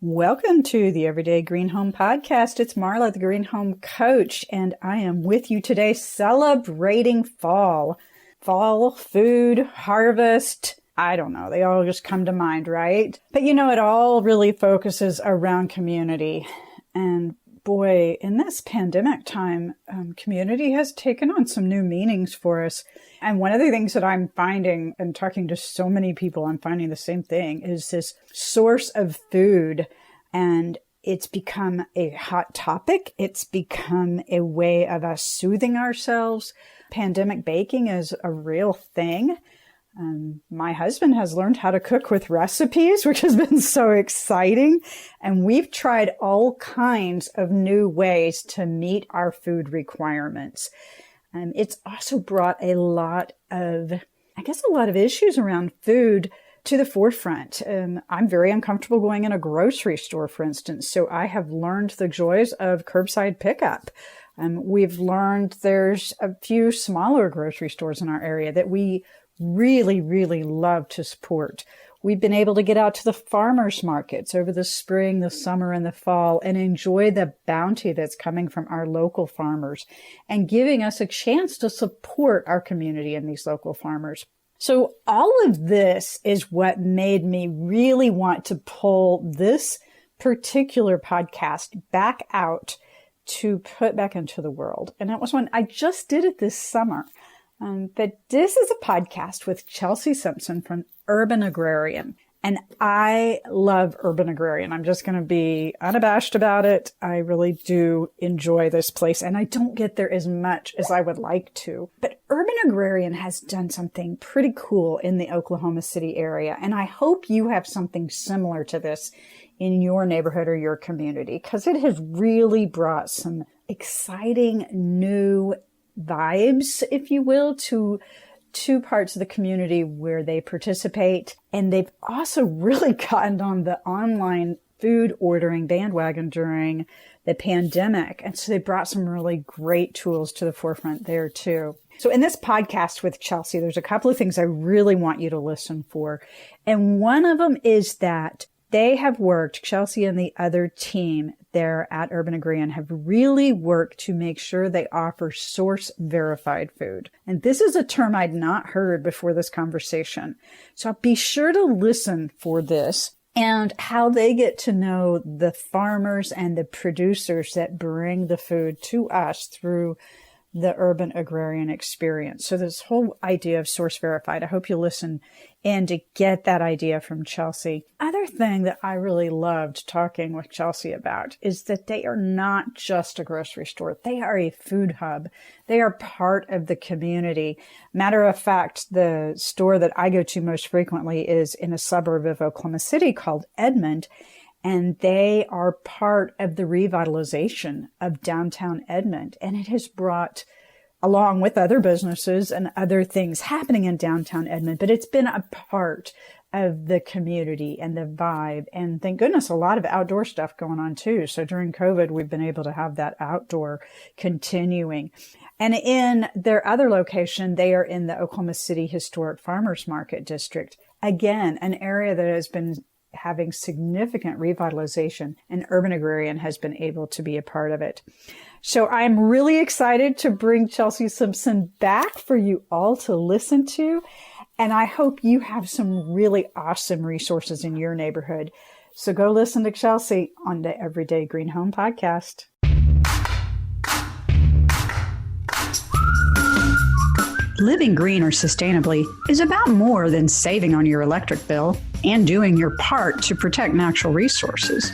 Welcome to the Everyday Green Home Podcast. It's Marla, the Green Home Coach, and I am with you today celebrating fall. Fall, food, harvest, I don't know. They all just come to mind, right? But it all really focuses around community. And boy, in this pandemic time, community has taken on some new meanings for us. And one of the things that I'm finding, and talking to so many people, I'm finding the same thing, is this source of food. And it's become a hot topic. It's become a way of us soothing ourselves. Pandemic baking is a real thing. My husband has learned how to cook with recipes, which has been so exciting. And we've tried all kinds of new ways to meet our food requirements. It's also brought a lot of issues around food to the forefront. I'm very uncomfortable going in a grocery store, for instance. So I have learned the joys of curbside pickup. We've learned there's a few smaller grocery stores in our area that we really, really love to support. We've been able to get out to the farmers markets over the spring, the summer, and the fall and enjoy the bounty that's coming from our local farmers and giving us a chance to support our community and these local farmers. So all of this is what made me really want to pull this particular podcast back out to put back into the world. And that was when I just did it this summer. But this is a podcast with Chelsey Simpson from Urban Agrarian. And I love Urban Agrarian. I'm just going to be unabashed about it. I really do enjoy this place, and I don't get there as much as I would like to. But Urban Agrarian has done something pretty cool in the Oklahoma City area, and I hope you have something similar to this in your neighborhood or your community, because it has really brought some exciting new vibes, if you will, to two parts of the community where they participate. And they've also really gotten on the online food ordering bandwagon during the pandemic. And so they brought some really great tools to the forefront there too. So in this podcast with Chelsey, there's a couple of things I really want you to listen for. And one of them is that they have worked, Chelsey and the other team there at Urban Agrarian have really worked to make sure they offer source verified food. And this is a term I'd not heard before this conversation. So be sure to listen for this and how they get to know the farmers and the producers that bring the food to us through the Urban Agrarian experience. So this whole idea of source verified, I hope you listen in to get that idea from Chelsey. Other thing that I really loved talking with Chelsey about is that they are not just a grocery store. They are a food hub. They are part of the community. Matter of fact, the store that I go to most frequently is in a suburb of Oklahoma City called Edmond. And they are part of the revitalization of downtown Edmond. And it has brought, along with other businesses and other things happening in downtown Edmond, but it's been a part of the community and the vibe. And thank goodness, a lot of outdoor stuff going on too. So during COVID, we've been able to have that outdoor continuing. And in their other location, they are in the Oklahoma City Historic Farmers Market District. Again, an area that has been having significant revitalization, and Urban Agrarian has been able to be a part of it. So I'm really excited to bring Chelsey Simpson back for you all to listen to. And I hope you have some really awesome resources in your neighborhood. So go listen to Chelsey on the Everyday Green Home Podcast. Living green or sustainably is about more than saving on your electric bill and doing your part to protect natural resources.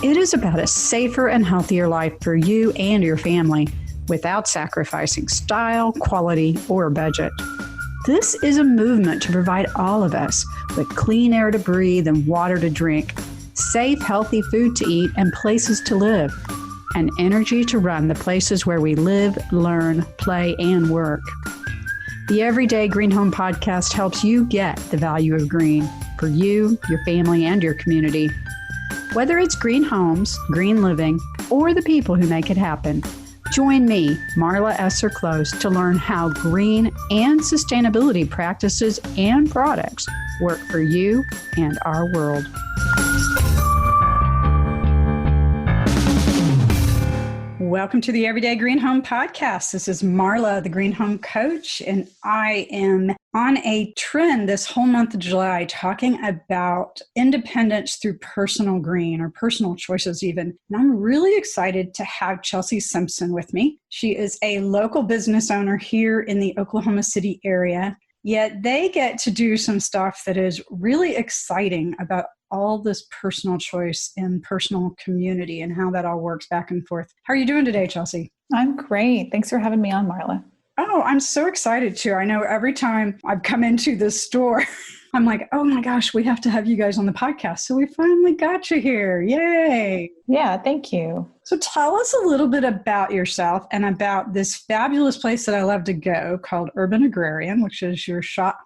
It is about a safer and healthier life for you and your family without sacrificing style, quality, or budget. This is a movement to provide all of us with clean air to breathe and water to drink, safe, healthy food to eat, and places to live, and energy to run the places where we live, learn, play, and work. The Everyday Green Home Podcast helps you get the value of green for you, your family, and your community. Whether it's green homes, green living, or the people who make it happen, join me, Marla Esser Close, to learn how green and sustainability practices and products work for you and our world. welcome to the Everyday Green Home Podcast. This is Marla, the Green Home Coach, and I am on a trend this whole month of July talking about independence through personal green or personal choices even. And I'm really excited to have Chelsey Simpson with me. She is a local business owner here in the Oklahoma City area, yet they get to do some stuff that is really exciting about all this personal choice and personal community and how that all works back and forth. How are you doing today, Chelsey? I'm great. Thanks for having me on, Marla. Oh, I'm so excited too. I know every time I've come into this store, I'm like, oh my gosh, we have to have you guys on the podcast. So we finally got you here. Yay. Yeah, thank you. So tell us a little bit about yourself and about this fabulous place that I love to go called Urban Agrarian, which is your shop,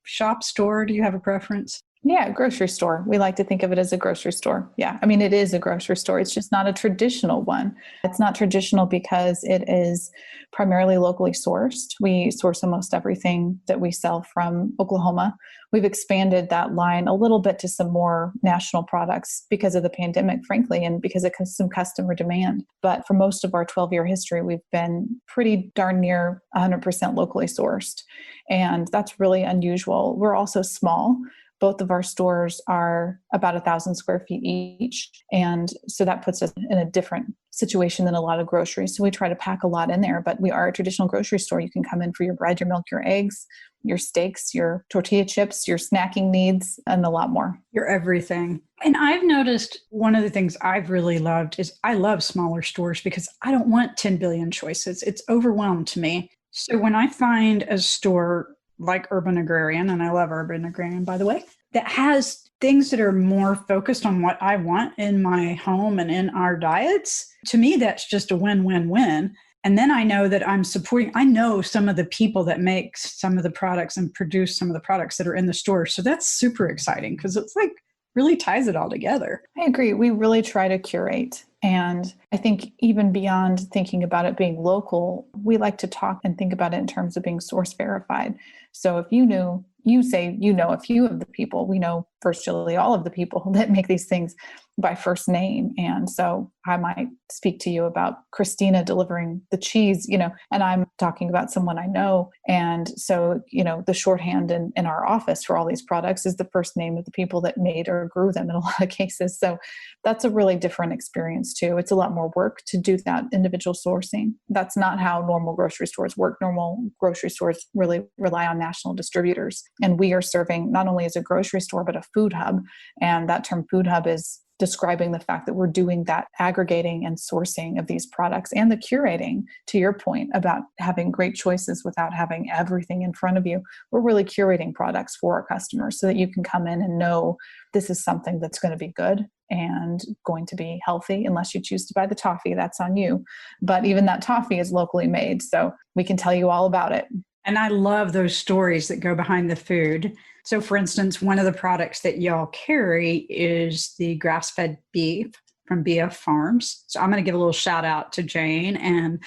shop store. Do you have a preference? Yeah, grocery store. We like to think of it as a grocery store. Yeah, I mean, it is a grocery store. It's just not a traditional one. It's not traditional because it is primarily locally sourced. We source almost everything that we sell from Oklahoma. We've expanded that line a little bit to some more national products because of the pandemic, frankly, and because of some customer demand. But for most of our 12-year history, we've been pretty darn near 100% locally sourced. And that's really unusual. We're also small. Both of our stores are about 1,000 square feet each. And so that puts us in a different situation than a lot of groceries. So we try to pack a lot in there, but we are a traditional grocery store. You can come in for your bread, your milk, your eggs, your steaks, your tortilla chips, your snacking needs, and a lot more. Your everything. And I've noticed one of the things I've really loved is I love smaller stores because I don't want 10 billion choices. It's overwhelmed to me. So when I find a store like Urban Agrarian, and I love Urban Agrarian, by the way, that has things that are more focused on what I want in my home and in our diets, to me, that's just a win-win-win. And then I know that I know some of the people that make some of the products and produce some of the products that are in the store. So that's super exciting because it's like really ties it all together. I agree. We really try to curate. And I think even beyond thinking about it being local, we like to talk and think about it in terms of being source verified. So if you say you know a few of the people, we know virtually all of the people that make these things by first name. And so I might speak to you about Christina delivering the cheese, and I'm talking about someone I know. And so, the shorthand in our office for all these products is the first name of the people that made or grew them in a lot of cases. So that's a really different experience too. It's a lot more work to do that individual sourcing. That's not how normal grocery stores work. Normal grocery stores really rely on national distributors. And we are serving not only as a grocery store, but a food hub. And that term food hub is describing the fact that we're doing that aggregating and sourcing of these products and the curating, to your point about having great choices without having everything in front of you. We're really curating products for our customers so that you can come in and know this is something that's going to be good and going to be healthy. Unless you choose to buy the toffee, that's on you. But even that toffee is locally made, so we can tell you all about it. And I love those stories that go behind the food. So for instance, one of the products that y'all carry is the grass-fed beef from BF Farms. So I'm going to give a little shout out to Jane and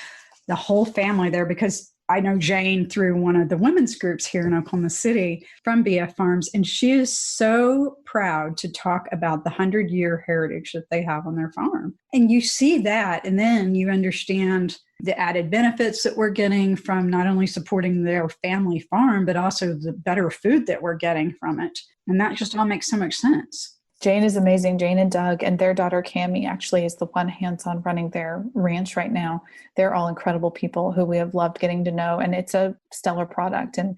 the whole family there because I know Jane through one of the women's groups here in Oklahoma City from BF Farms, and she is so proud to talk about the 100-year heritage that they have on their farm. And you see that, and then you understand the added benefits that we're getting from not only supporting their family farm, but also the better food that we're getting from it. And that just all makes so much sense. Jane is amazing. Jane and Doug and their daughter Cammie actually is the one hands-on running their ranch right now. They're all incredible people who we have loved getting to know, and it's a stellar product. And,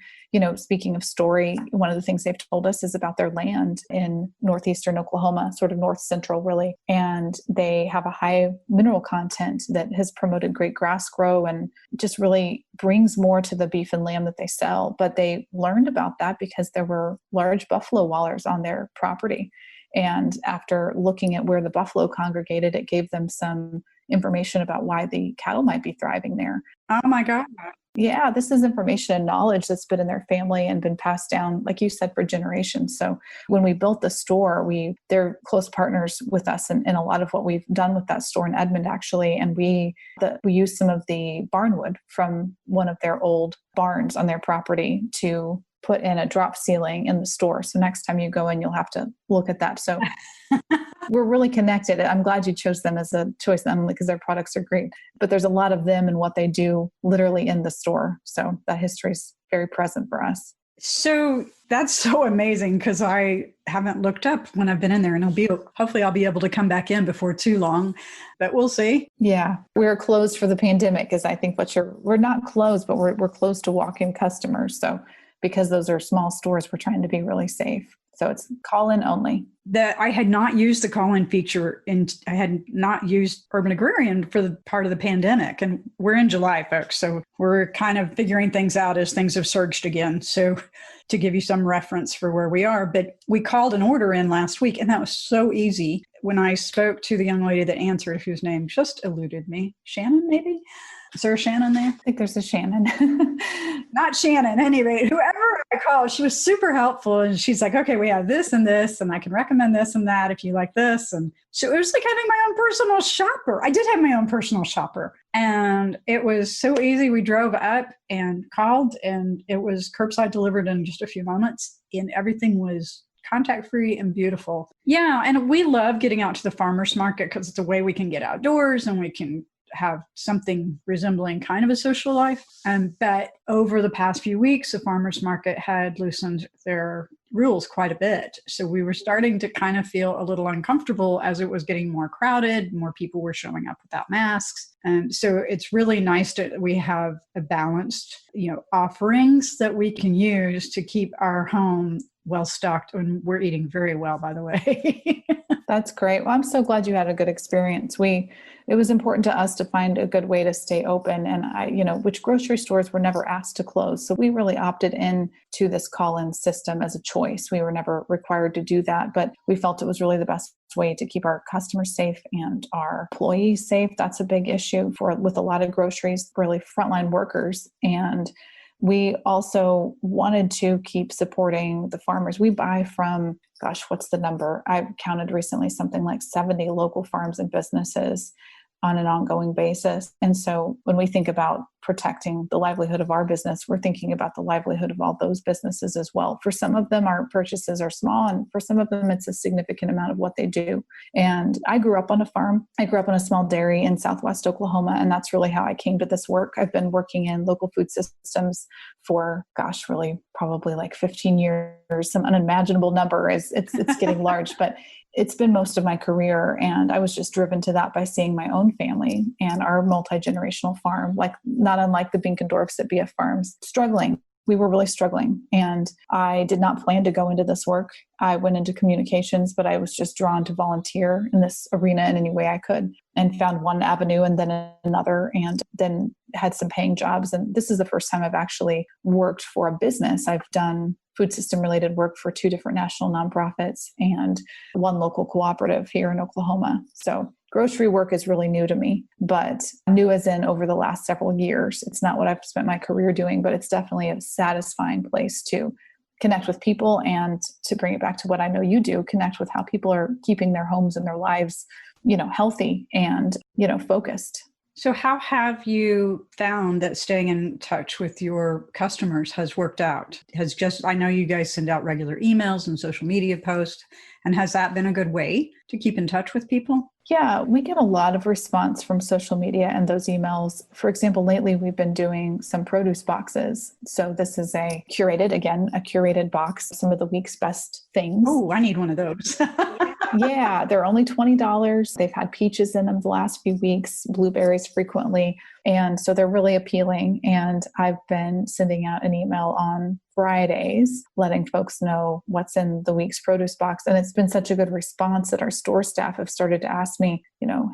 speaking of story, one of the things they've told us is about their land in northeastern Oklahoma, sort of north central really. And they have a high mineral content that has promoted great grass grow and just really brings more to the beef and lamb that they sell. But they learned about that because there were large buffalo wallers on their property. And after looking at where the buffalo congregated, it gave them some information about why the cattle might be thriving there. Oh my God. Yeah, this is information and knowledge that's been in their family and been passed down, like you said, for generations. So when we built the store, they're close partners with us in a lot of what we've done with that store in Edmond, actually. And we used some of the barnwood from one of their old barns on their property to put in a drop ceiling in the store. So next time you go in, you'll have to look at that. So We're really connected. I'm glad you chose them as a choice, Emily, because their products are great. But there's a lot of them and what they do literally in the store. So that history is very present for us. So that's so amazing because I haven't looked up when I've been in there, and hopefully I'll be able to come back in before too long, but we'll see. Yeah, we're closed for the pandemic is I think we're not closed, but we're closed to walk-in customers. So because those are small stores, we're trying to be really safe. So it's call-in only. That I had not used the call-in feature, and I had not used Urban Agrarian for the part of the pandemic. And we're in July, folks. So we're kind of figuring things out as things have surged again. So to give you some reference for where we are, but we called an order in last week, and that was so easy. When I spoke to the young lady that answered, whose name just eluded me, Shannon, maybe? Is there a Shannon there? I think there's a Shannon. Not Shannon, anyway, whoever I called, she was super helpful. And she's like, okay, we have this, and I can recommend this and that if you like this. And so it was like having my own personal shopper. I did have my own personal shopper. And it was so easy. We drove up and called, and it was curbside delivered in just a few moments. And everything was contact-free and beautiful. Yeah, and we love getting out to the farmer's market because it's a way we can get outdoors and we can have something resembling kind of a social life. But over the past few weeks, the farmers market had loosened their rules quite a bit. So we were starting to kind of feel a little uncomfortable as it was getting more crowded, more people were showing up without masks. And so it's really nice that we have a balanced, offerings that we can use to keep our home well stocked. And we're eating very well, by the way. That's great. Well, I'm so glad you had a good experience. It was important to us to find a good way to stay open. And which grocery stores were never asked to close. So we really opted in to this call-in system as a choice. We were never required to do that, but we felt it was really the best way to keep our customers safe and our employees safe. That's a big issue with a lot of groceries, really frontline workers. And we also wanted to keep supporting the farmers. We buy from, what's the number? I've counted recently something like 70 local farms and businesses on an ongoing basis. And so when we think about protecting the livelihood of our business, we're thinking about the livelihood of all those businesses as well. For some of them, our purchases are small, and for some of them, it's a significant amount of what they do. And I grew up on a farm. I grew up in a small dairy in Southwest Oklahoma, and that's really how I came to this work. I've been working in local food systems for, really probably like 15 years. Some unimaginable number. It's getting large, but it's been most of my career. And I was just driven to that by seeing my own family and our multi-generational farm, not unlike the Binkendorfs at BF Farms, struggling. We were really struggling. And I did not plan to go into this work. I went into communications, but I was just drawn to volunteer in this arena in any way I could, and found one avenue and then another, and then had some paying jobs. And this is the first time I've actually worked for a business. I've done food system related work for 2 different national nonprofits and 1 local cooperative here in Oklahoma. So grocery work is really new to me, but new as in over the last several years. It's not what I've spent my career doing, but it's definitely a satisfying place to connect with people, and to bring it back to what I know you do, connect with how people are keeping their homes and their lives, healthy and, focused. So how have you found that staying in touch with your customers has worked out? I know you guys send out regular emails and social media posts, and has that been a good way to keep in touch with people? Yeah, we get a lot of response from social media and those emails. For example, lately we've been doing some produce boxes. So this is a curated box, some of the week's best things. Oh, I need one of those. Yeah, they're only $20. They've had peaches in them the last few weeks, blueberries frequently. And so they're really appealing. And I've been sending out an email on Fridays, letting folks know what's in the week's produce box. And it's been such a good response that our store staff have started to ask me,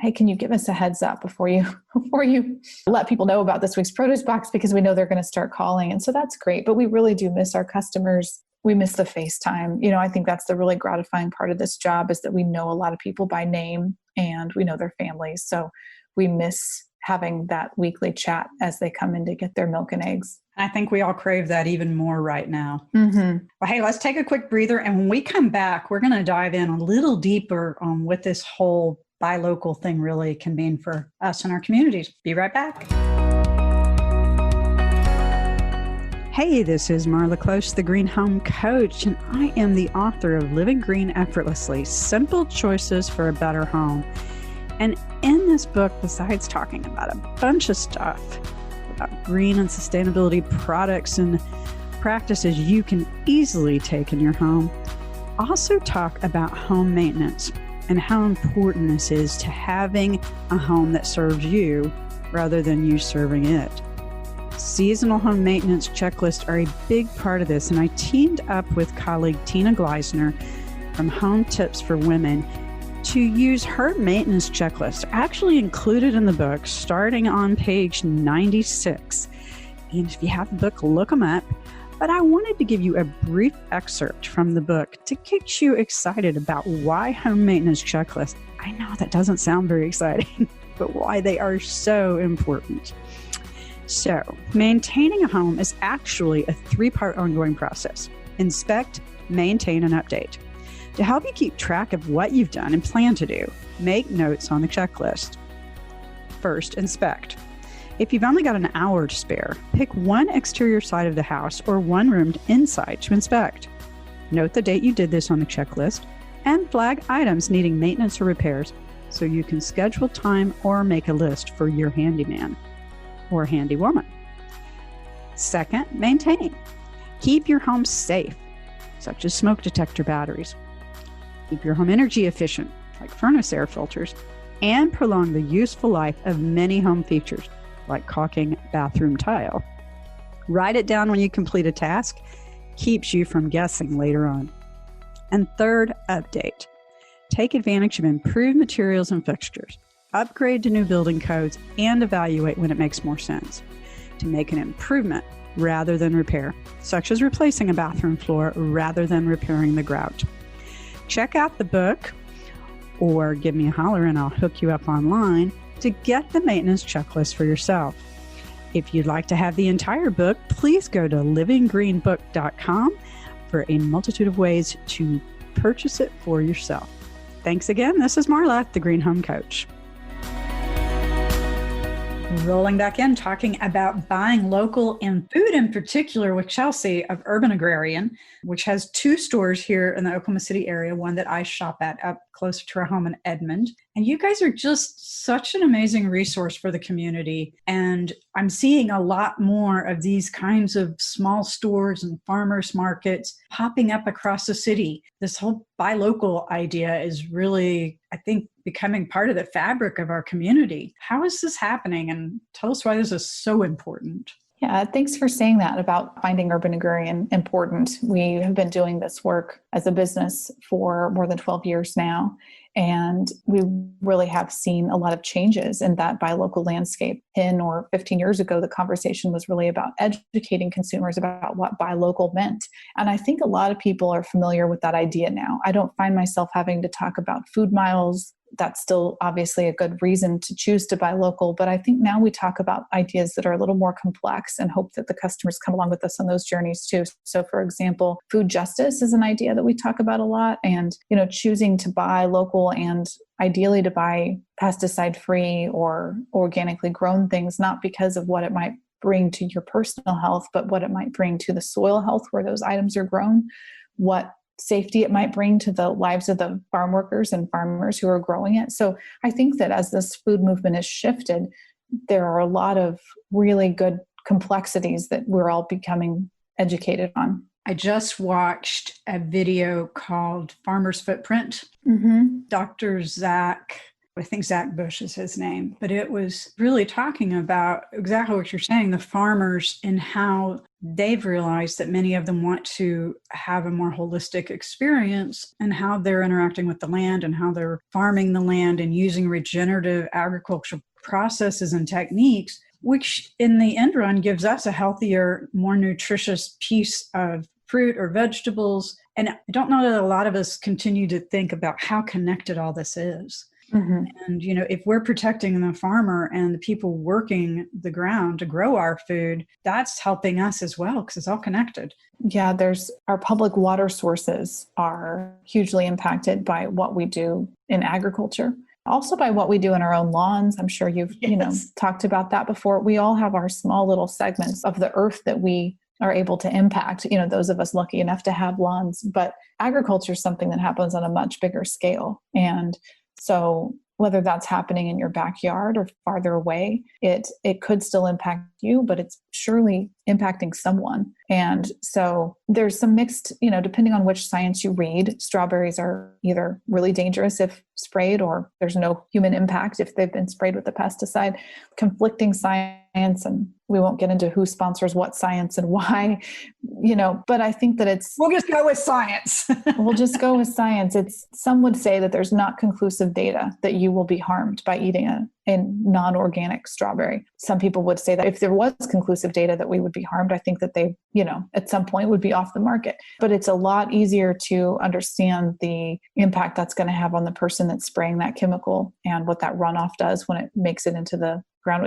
hey, can you give us a heads up before you let people know about this week's produce box, because we know they're going to start calling. And so that's great. But we really do miss our customers. We miss the FaceTime. I think that's the really gratifying part of this job, is that we know a lot of people by name and we know their families. So we miss having that weekly chat as they come in to get their milk and eggs. I think we all crave that even more right now. Mm-hmm. Well, hey, let's take a quick breather. And when we come back, we're going to dive in a little deeper on what this whole buy local thing really can mean for us and our communities. Be right back. Hey, this is Marla Close, the Green Home Coach, and I am the author of Living Green Effortlessly, Simple Choices for a Better Home. And in this book, besides talking about a bunch of stuff about green and sustainability products and practices you can easily take in your home, I also talk about home maintenance and how important this is to having a home that serves you rather than you serving it. Seasonal home maintenance checklists are a big part of this, and I teamed up with colleague Tina Gleisner from Home Tips for Women to use her maintenance checklist, actually included in the book, starting on page 96. And if you have the book, look them up. But I wanted to give you a brief excerpt from the book to get you excited about why home maintenance checklists, I know that doesn't sound very exciting, but why they are so important. So, maintaining a home is actually a 3-part ongoing process: inspect, maintain, and update. To help you keep track of what you've done and plan to do, make notes on the checklist. First, inspect. If you've only got an hour to spare, pick one exterior side of the house or one room inside to inspect. Note the date you did this on the checklist and flag items needing maintenance or repairs so you can schedule time or make a list for your handyman or handywoman. Second, maintain. Keep your home safe, such as smoke detector batteries. Keep your home energy efficient, like furnace air filters, and prolong the useful life of many home features, like caulking bathroom tile. Write it down when you complete a task, keeps you from guessing later on. And third, update. Take advantage of improved materials and fixtures. Upgrade to new building codes and evaluate when it makes more sense to make an improvement rather than repair, such as replacing a bathroom floor rather than repairing the grout. Check out the book or give me a holler and I'll hook you up online to get the maintenance checklist for yourself. If you'd like to have the entire book, please go to livinggreenbook.com for a multitude of ways to purchase it for yourself. Thanks again. This is Marla, the Green Home Coach. Rolling back in, talking about buying local and food in particular with Chelsey of Urban Agrarian, which has 2 stores here in the Oklahoma City area, one that I shop at up closer to our home in Edmond. And you guys are just such an amazing resource for the community. And I'm seeing a lot more of these kinds of small stores and farmers markets popping up across the city. This whole buy local idea is really, I think, becoming part of the fabric of our community. How is this happening? And tell us why this is so important. Yeah, thanks for saying that about finding Urban Agrarian important. We have been doing this work as a business for more than 12 years now, and we really have seen a lot of changes in that buy local landscape. 10 or 15 years ago, the conversation was really about educating consumers about what buy local meant. And I think a lot of people are familiar with that idea now. I don't find myself having to talk about food miles. That's still obviously a good reason to choose to buy local. But I think now we talk about ideas that are a little more complex and hope that the customers come along with us on those journeys too. So for example, food justice is an idea that we talk about a lot, and, choosing to buy local and ideally to buy pesticide-free or organically grown things, not because of what it might bring to your personal health, but what it might bring to the soil health where those items are grown, what safety it might bring to the lives of the farm workers and farmers who are growing it. So I think that as this food movement has shifted, there are a lot of really good complexities that we're all becoming educated on. I just watched a video called Farmer's Footprint. Dr. Zach, I think Zach Bush is his name, but it was really talking about exactly what you're saying, the farmers and how they've realized that many of them want to have a more holistic experience and how they're interacting with the land and how they're farming the land and using regenerative agricultural processes and techniques, which in the end run gives us a healthier, more nutritious piece of fruit or vegetables. And I don't know that a lot of us continue to think about how connected all this is. And, if we're protecting the farmer and the people working the ground to grow our food, that's helping us as well because it's all connected. Yeah, our public water sources are hugely impacted by what we do in agriculture. Also by what we do in our own lawns. I'm sure you've, talked about that before. We all have our small little segments of the earth that we are able to impact, those of us lucky enough to have lawns. But agriculture is something that happens on a much bigger scale. And so whether that's happening in your backyard or farther away, it could still impact you, but it's surely impacting someone. And so there's some mixed, depending on which science you read, strawberries are either really dangerous if sprayed, or there's no human impact if they've been sprayed with a pesticide. Conflicting science, and we won't get into who sponsors what science and why, but I think that we'll just go with science. We'll just go with science. Some would say that there's not conclusive data that you will be harmed by eating a non-organic strawberry. Some people would say that if there was conclusive data that we would be harmed, I think that they, at some point would be off the market. But it's a lot easier to understand the impact that's going to have on the person that's spraying that chemical and what that runoff does when it makes it into the ground.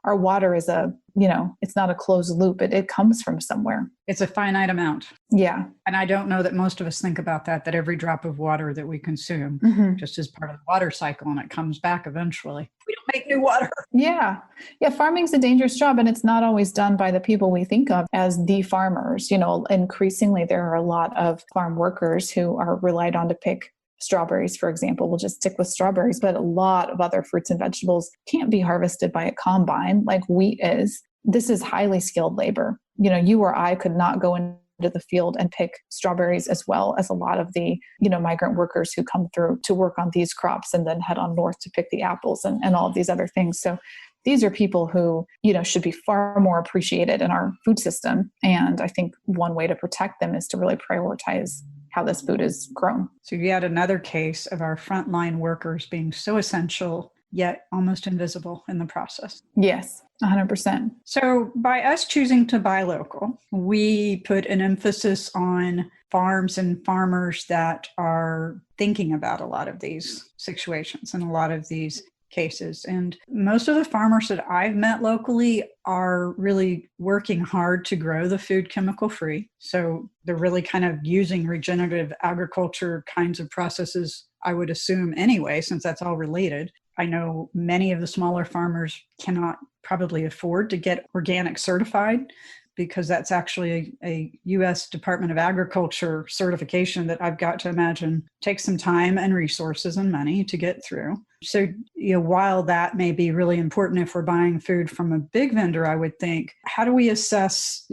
Our water is it's not a closed loop. It comes from somewhere. It's a finite amount. Yeah. And I don't know that most of us think about that every drop of water that we consume just is part of the water cycle, and it comes back eventually. We don't make new water. Yeah. Yeah. Farming's a dangerous job, and it's not always done by the people we think of as the farmers. Increasingly there are a lot of farm workers who are relied on to pick strawberries, for example. We'll just stick with strawberries, but a lot of other fruits and vegetables can't be harvested by a combine like wheat is. This is highly skilled labor. You or I could not go into the field and pick strawberries as well as a lot of the, migrant workers who come through to work on these crops and then head on north to pick the apples and all of these other things. So these are people who, should be far more appreciated in our food system. And I think one way to protect them is to really prioritize how this food is grown. So you had another case of our frontline workers being so essential, yet almost invisible in the process. Yes, 100%. So by us choosing to buy local, we put an emphasis on farms and farmers that are thinking about a lot of these situations and a lot of these cases. And most of the farmers that I've met locally are really working hard to grow the food chemical free. So they're really kind of using regenerative agriculture kinds of processes, I would assume anyway, since that's all related. I know many of the smaller farmers cannot probably afford to get organic certified, because that's actually a U.S. Department of Agriculture certification that I've got to imagine takes some time and resources and money to get through. So, while that may be really important if we're buying food from a big vendor, I would think, how do we assess,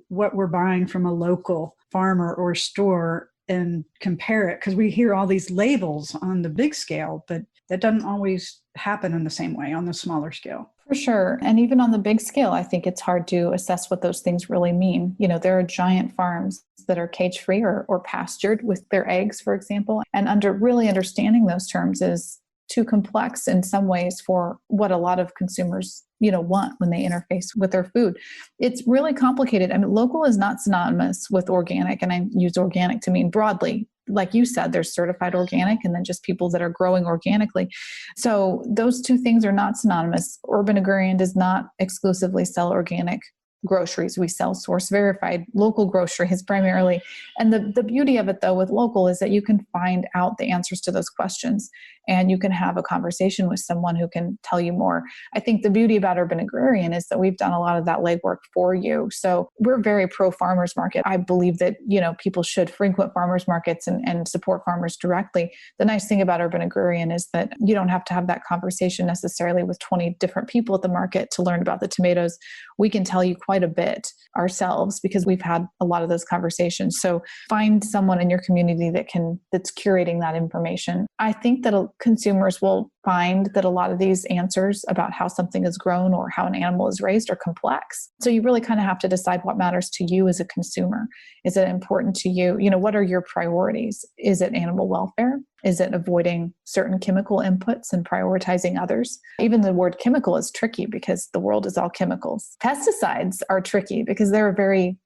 what we're buying from a local farmer or store and compare it? Because we hear all these labels on the big scale, but that doesn't always happen in the same way on the smaller scale. For sure. And even on the big scale, I think it's hard to assess what those things really mean. There are giant farms that are cage-free or pastured with their eggs, for example. And really understanding those terms is too complex in some ways for what a lot of consumers, want when they interface with their food. It's really complicated. I mean, local is not synonymous with organic, and I use organic to mean broadly. Like you said, there's certified organic and then just people that are growing organically. So those two things are not synonymous. Urban Agrarian does not exclusively sell organic groceries. We sell source verified local groceries primarily. And the beauty of it though with local is that you can find out the answers to those questions and you can have a conversation with someone who can tell you more. I think the beauty about Urban Agrarian is that we've done a lot of that legwork for you. So we're very pro farmers market. I believe that, people should frequent farmers markets and support farmers directly. The nice thing about Urban Agrarian is that you don't have to have that conversation necessarily with 20 different people at the market to learn about the tomatoes. We can tell you quite a bit ourselves because we've had a lot of those conversations. So find someone in your community that's curating that information. I think that consumers will find that a lot of these answers about how something is grown or how an animal is raised are complex. So you really kind of have to decide what matters to you as a consumer. Is it important to you? What are your priorities? Is it animal welfare? Is it avoiding certain chemical inputs and prioritizing others? Even the word chemical is tricky because the world is all chemicals. Pesticides are tricky because they're very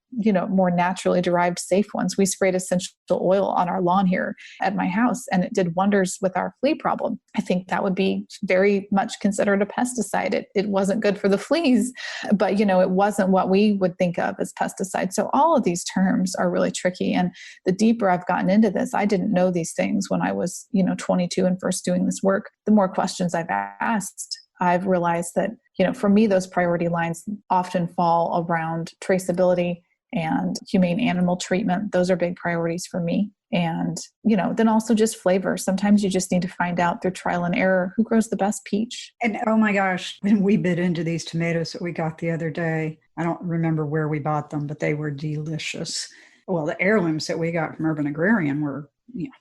more naturally derived safe ones. We sprayed essential oil on our lawn here at my house and it did wonders with our flea problem. I think that would be very much considered a pesticide. It wasn't good for the fleas, but it wasn't what we would think of as pesticides. So all of these terms are really tricky. And the deeper I've gotten into this, I didn't know these things when I was, 22 and first doing this work. The more questions I've asked, I've realized that, For me, those priority lines often fall around traceability and humane animal treatment. Those are big priorities for me. And, then also just flavor. Sometimes you just need to find out through trial and error who grows the best peach. And oh my gosh, when we bit into these tomatoes that we got the other day, I don't remember where we bought them, but they were delicious. Well, the heirlooms that we got from Urban Agrarian were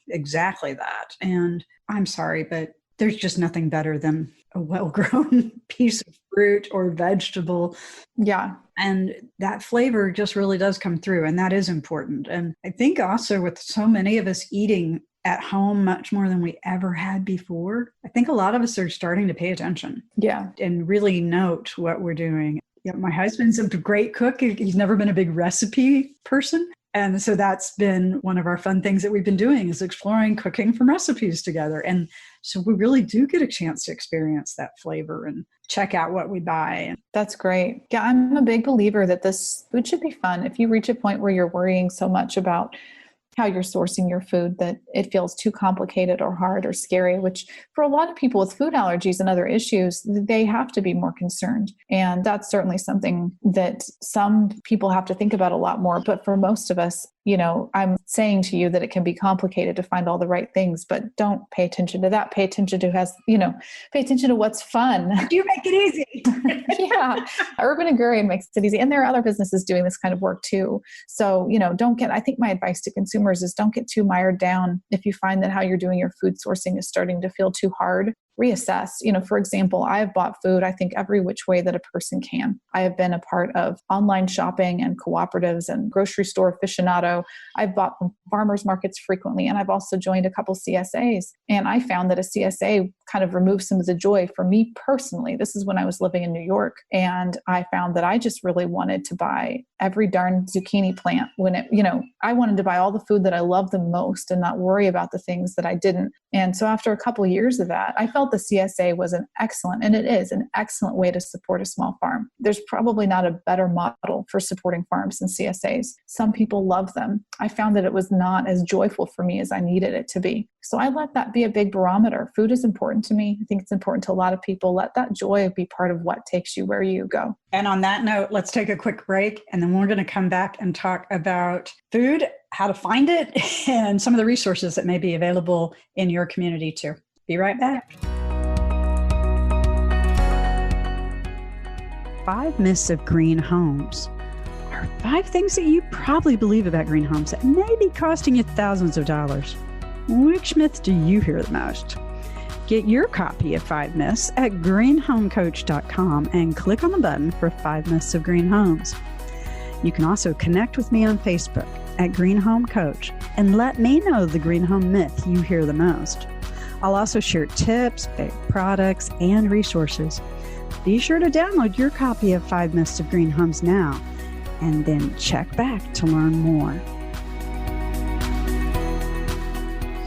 exactly that. And I'm sorry, but there's just nothing better than a well-grown piece of fruit or vegetable. Yeah. And that flavor just really does come through. And that is important. And I think also with so many of us eating at home much more than we ever had before, I think a lot of us are starting to pay attention. Yeah. And really note what we're doing. Yeah, my husband's a great cook. He's never been a big recipe person. And so that's been one of our fun things that we've been doing is exploring cooking from recipes together. And so we really do get a chance to experience that flavor and check out what we buy. That's great. Yeah, I'm a big believer that this food should be fun. If you reach a point where you're worrying so much about how you're sourcing your food that it feels too complicated or hard or scary, which for a lot of people with food allergies and other issues, they have to be more concerned. And that's certainly something that some people have to think about a lot more. But for most of us, I'm saying to you that it can be complicated to find all the right things, but don't pay attention to that. Pay attention to pay attention to what's fun. You make it easy. Yeah. Urban Agrarian makes it easy. And there are other businesses doing this kind of work too. So, I think my advice to consumers is don't get too mired down. If you find that how you're doing your food sourcing is starting to feel too hard, reassess. For example, I have bought food, I think every which way that a person can. I have been a part of online shopping and cooperatives and grocery store aficionado. I've bought from farmers markets frequently, and I've also joined a couple CSAs. And I found that a CSA kind of removed some of the joy for me personally. This is when I was living in New York. And I found that I just really wanted to buy every darn zucchini plant when I wanted to buy all the food that I love the most and not worry about the things that I didn't. And so after a couple of years of that, I felt the CSA was an excellent way to support a small farm. There's probably not a better model for supporting farms than CSAs. Some people love them. I found that it was not as joyful for me as I needed it to be. So I let that be a big barometer. Food is important to me. I think it's important to a lot of people. Let that joy be part of what takes you where you go. And on that note, let's take a quick break, and then we're going to come back and talk about food, how to find it, and some of the resources that may be available in your community too. Be right back. 5 myths of green homes are 5 things that you probably believe about green homes that may be costing you thousands of dollars. Which myth do you hear the most? Get your copy of 5 Myths at greenhomecoach.com and click on the button for 5 Myths of Green Homes. You can also connect with me on Facebook at Green Home Coach and let me know the green home myth you hear the most. I'll also share tips, products, and resources. Be sure to download your copy of 5 Myths of Green Homes now, and then check back to learn more.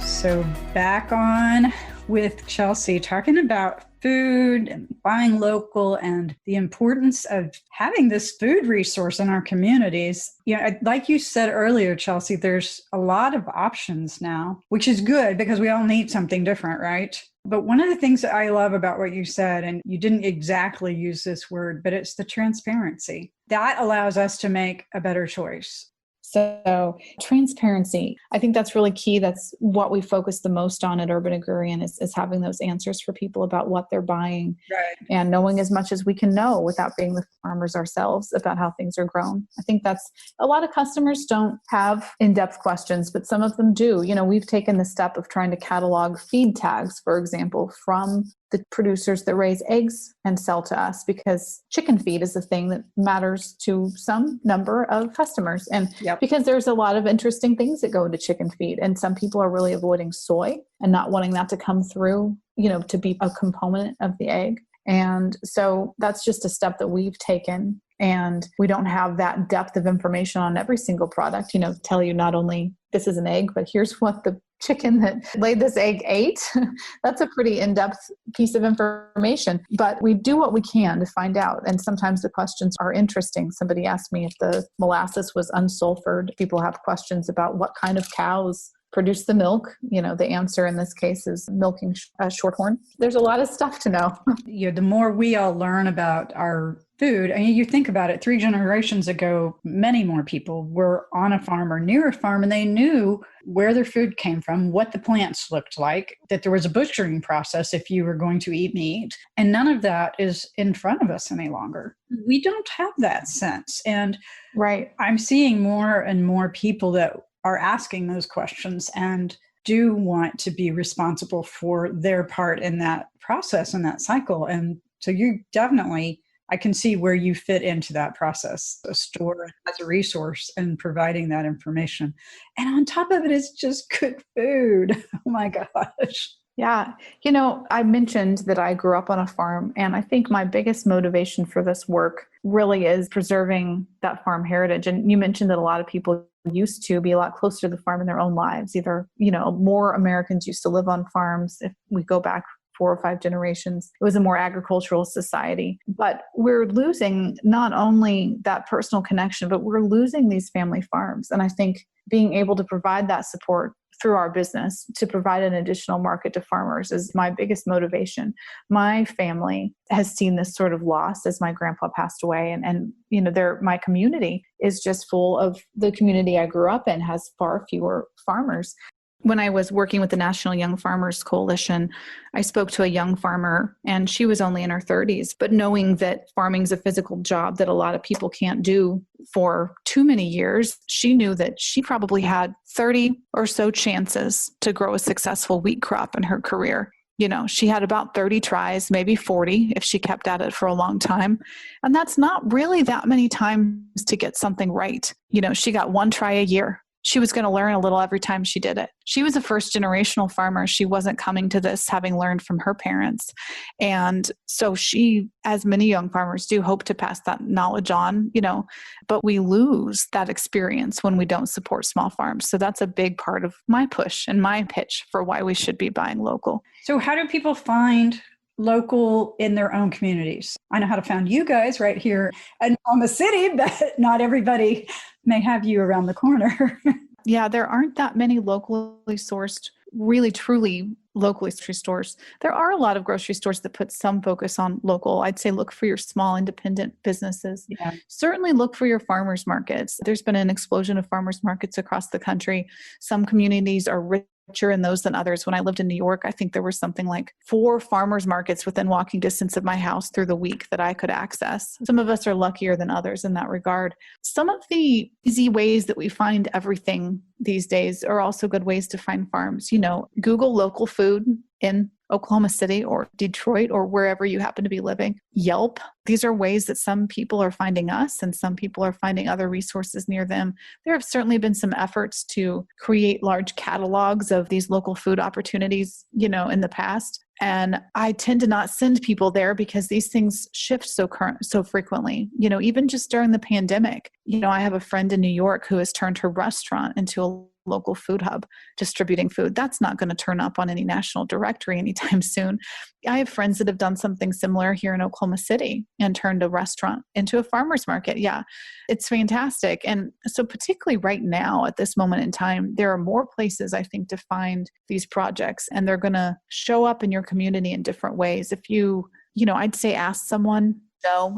So back on with Chelsey, talking about food and buying local and the importance of having this food resource in our communities. Like you said earlier, Chelsey, there's a lot of options now, which is good because we all need something different, right? But one of the things that I love about what you said, and you didn't exactly use this word, but it's the transparency. That allows us to make a better choice. So transparency, I think that's really key. That's what we focus the most on at Urban Agrarian is having those answers for people about what they're buying, right, and knowing as much as we can know without being the farmers ourselves about how things are grown. I think that's a lot of customers don't have in-depth questions, but some of them do. We've taken the step of trying to catalog feed tags, for example, from the producers that raise eggs and sell to us, because chicken feed is a thing that matters to some number of customers. And because there's a lot of interesting things that go into chicken feed, and some people are really avoiding soy and not wanting that to come through, to be a component of the egg. And so that's just a step that we've taken. And we don't have that depth of information on every single product, tell you not only this is an egg, but here's what the chicken that laid this egg ate. That's a pretty in-depth piece of information, but we do what we can to find out. And sometimes the questions are interesting. Somebody asked me if the molasses was unsulfured. People have questions about what kind of cows produce the milk. The answer in this case is milking shorthorn. There's a lot of stuff to know. The more we all learn about our food, I mean, you think about it, 3 generations ago, many more people were on a farm or near a farm, and they knew where their food came from, what the plants looked like, that there was a butchering process if you were going to eat meat. And none of that is in front of us any longer. We don't have that sense. And right. I'm seeing more and more people that are asking those questions and do want to be responsible for their part in that process and that cycle. And so you definitely, I can see where you fit into that process, a store as a resource and providing that information. And on top of it, it's just good food. Oh my gosh. Yeah. I mentioned that I grew up on a farm, and I think my biggest motivation for this work really is preserving that farm heritage. And you mentioned that a lot of people used to be a lot closer to the farm in their own lives. Either, more Americans used to live on farms. If we go back 4 or 5 generations, it was a more agricultural society. But we're losing not only that personal connection, but we're losing these family farms. And I think being able to provide that support through our business to provide an additional market to farmers is my biggest motivation. My family has seen this sort of loss as my grandpa passed away. And my community is just full of, the community I grew up in has far fewer farmers. When I was working with the National Young Farmers Coalition, I spoke to a young farmer, and she was only in her 30s. But knowing that farming is a physical job that a lot of people can't do for too many years, she knew that she probably had 30 or so chances to grow a successful wheat crop in her career. She had about 30 tries, maybe 40 if she kept at it for a long time. And that's not really that many times to get something right. She got 1 try a year. She was going to learn a little every time she did it. She was a first generational farmer. She wasn't coming to this having learned from her parents. And so she, as many young farmers do, hope to pass that knowledge on, but we lose that experience when we don't support small farms. So that's a big part of my push and my pitch for why we should be buying local. So how do people find local in their own communities? I know how to find you guys right here in Oklahoma City, but not everybody may have you around the corner. Yeah, there aren't that many locally sourced, really truly locally grocery stores. There are a lot of grocery stores that put some focus on local. I'd say look for your small independent businesses. Yeah. Certainly look for your farmers markets. There's been an explosion of farmers markets across the country. Some communities are richer in those than others. When I lived in New York, I think there were something like 4 farmers markets within walking distance of my house through the week that I could access. Some of us are luckier than others in that regard. Some of the easy ways that we find everything these days are also good ways to find farms. Google local food in Oklahoma City or Detroit or wherever you happen to be living. Yelp. These are ways that some people are finding us and some people are finding other resources near them. There have certainly been some efforts to create large catalogs of these local food opportunities, in the past. And I tend to not send people there because these things shift so frequently. Even just during the pandemic, I have a friend in New York who has turned her restaurant into a local food hub distributing food. That's not going to turn up on any national directory anytime soon. I have friends that have done something similar here in Oklahoma City and turned a restaurant into a farmer's market. Yeah, it's fantastic. And so particularly right now at this moment in time, there are more places I think to find these projects, and they're going to show up in your community in different ways. If I'd say ask someone,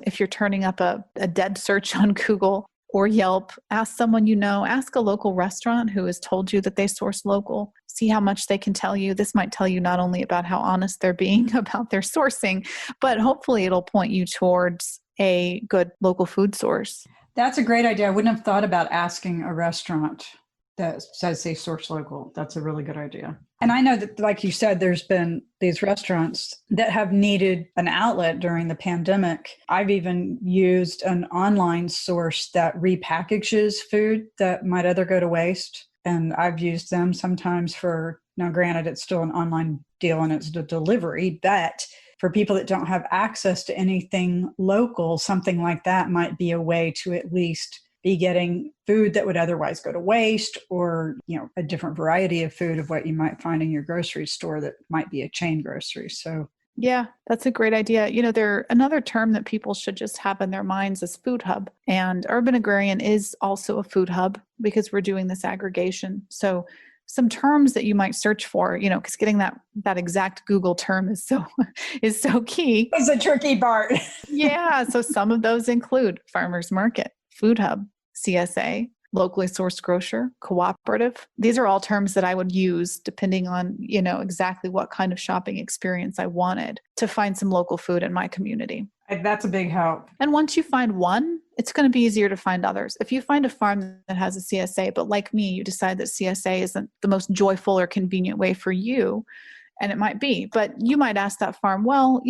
if you're turning up a dead search on Google or Yelp, ask someone ask a local restaurant who has told you that they source local, see how much they can tell you. This might tell you not only about how honest they're being about their sourcing, but hopefully it'll point you towards a good local food source. That's a great idea. I wouldn't have thought about asking a restaurant that says they source local. That's a really good idea. And I know that, like you said, there's been these restaurants that have needed an outlet during the pandemic. I've even used an online source that repackages food that might other go to waste. And I've used them sometimes now granted, it's still an online deal and it's a delivery, but for people that don't have access to anything local, something like that might be a way to at least be getting food that would otherwise go to waste, or, a different variety of food of what you might find in your grocery store that might be a chain grocery. So yeah, that's a great idea. Another term that people should just have in their minds is food hub. And Urban Agrarian is also a food hub because we're doing this aggregation. So some terms that you might search for, because getting that exact Google term is so key. It's a tricky part. Yeah. So some of those include farmers market, food hub, CSA, locally sourced grocer, cooperative. These are all terms that I would use depending on, exactly what kind of shopping experience I wanted to find some local food in my community. That's a big help. And once you find one, it's going to be easier to find others. If you find a farm that has a CSA, but like me, you decide that CSA isn't the most joyful or convenient way for you, and it might be, but you might ask that farm, well,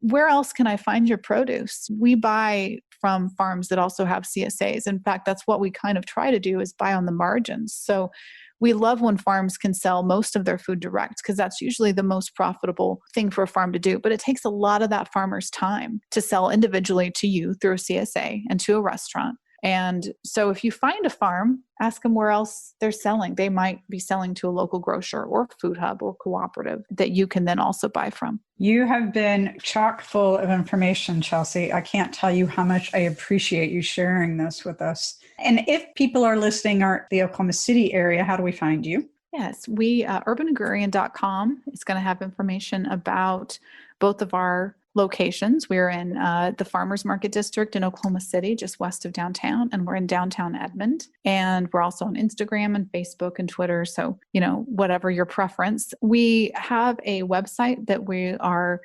where else can I find your produce? We buy from farms that also have CSAs. In fact, that's what we kind of try to do, is buy on the margins. So we love when farms can sell most of their food direct, because that's usually the most profitable thing for a farm to do. But it takes a lot of that farmer's time to sell individually to you through a CSA and to a restaurant. And so if you find a farm, ask them where else they're selling. They might be selling to a local grocer or food hub or cooperative that you can then also buy from. You have been chock full of information, Chelsey. I can't tell you how much I appreciate you sharing this with us. And if people are listening are the Oklahoma City area, how do we find you? Yes, we urbanagrarian.com is going to have information about both of our locations. We're in the Farmers Market District in Oklahoma City, just west of downtown, and we're in downtown Edmond. And we're also on Instagram and Facebook and Twitter. So, whatever your preference. We have a website that we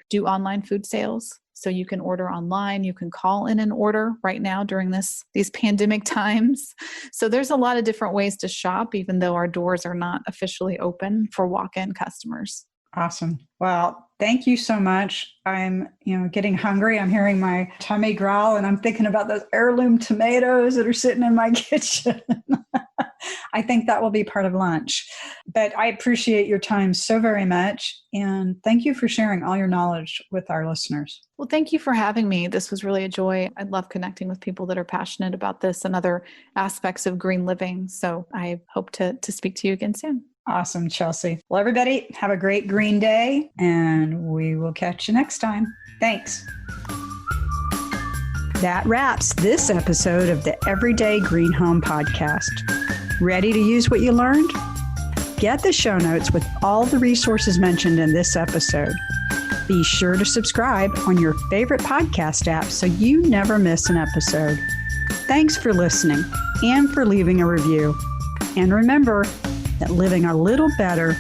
do online food sales. So you can order online, you can call in an order right now during these pandemic times. So there's a lot of different ways to shop, even though our doors are not officially open for walk-in customers. Awesome. Well, thank you so much. I'm, getting hungry. I'm hearing my tummy growl, and I'm thinking about those heirloom tomatoes that are sitting in my kitchen. I think that will be part of lunch. But I appreciate your time so very much. And thank you for sharing all your knowledge with our listeners. Well, thank you for having me. This was really a joy. I love connecting with people that are passionate about this and other aspects of green living. So I hope to speak to you again soon. Awesome, Chelsey. Well, everybody, have a great green day, and we will catch you next time. Thanks. That wraps this episode of the Everyday Green Home Podcast. Ready to use what you learned? Get the show notes with all the resources mentioned in this episode. Be sure to subscribe on your favorite podcast app so you never miss an episode. Thanks for listening and for leaving a review. And remember that living a little better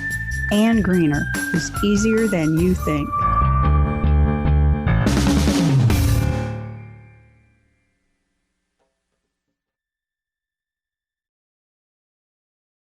and greener is easier than you think.